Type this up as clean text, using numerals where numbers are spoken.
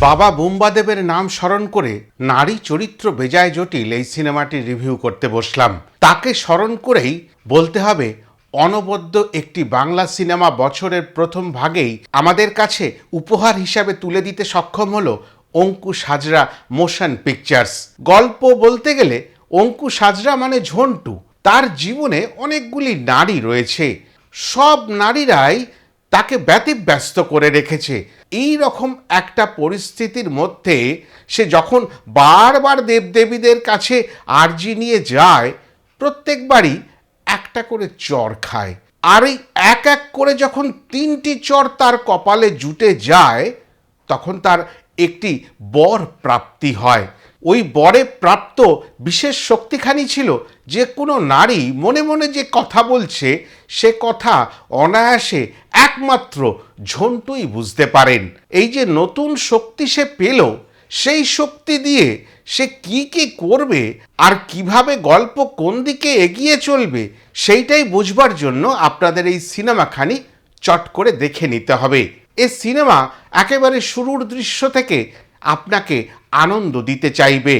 বাবা বুম্বাদেবের নাম স্মরণ করে নারী চরিত্র বেজায় জটিল এই সিনেমাটি রিভিউ করতে বসলাম। তাকে স্মরণ করেই বলতে হবে অনবদ্য একটি বাংলা সিনেমা বছরের প্রথম ভাগেই আমাদের কাছে উপহার হিসাবে তুলে দিতে সক্ষম হলো অঙ্কুশ হাজরা মোশন পিকচার্স। গল্প বলতে গেলে অঙ্কুশ হাজরা মানে ঝন্টু। তার জীবনে অনেকগুলি নারী রয়েছে, সব নারীরাই তাকে ব্যতিব্যস্ত করে রেখেছে। এই রকম একটা পরিস্থিতির মধ্যে সে যখন বারবার দেবদেবীদের কাছে আর্জি নিয়ে যায়, প্রত্যেকবারই একটা করে চর খায়। আর এই এক এক করে যখন 3টি চর তার কপালে জুটে যায়, তখন তার একটি বর প্রাপ্তি হয়। ওই বরে প্রাপ্ত বিশেষ শক্তিখানি ছিল যে কোনো নারী মনে মনে যে কথা বলছে সে কথা অনায়াসে একমাত্র ঝন্টুই বুঝতে পারেন। এই যে নতুন শক্তি সে পেল, সেই শক্তি দিয়ে সে কি কি করবে আর কিভাবে গল্প কোন দিকে এগিয়ে চলবে সেইটাই বুঝবার জন্য আপনাদের এই সিনেমাখানি চট করে দেখে নিতে হবে। এই সিনেমা একেবারে শুরুর দৃশ্য থেকে আপনাকে আনন্দ দিতে চাইবে।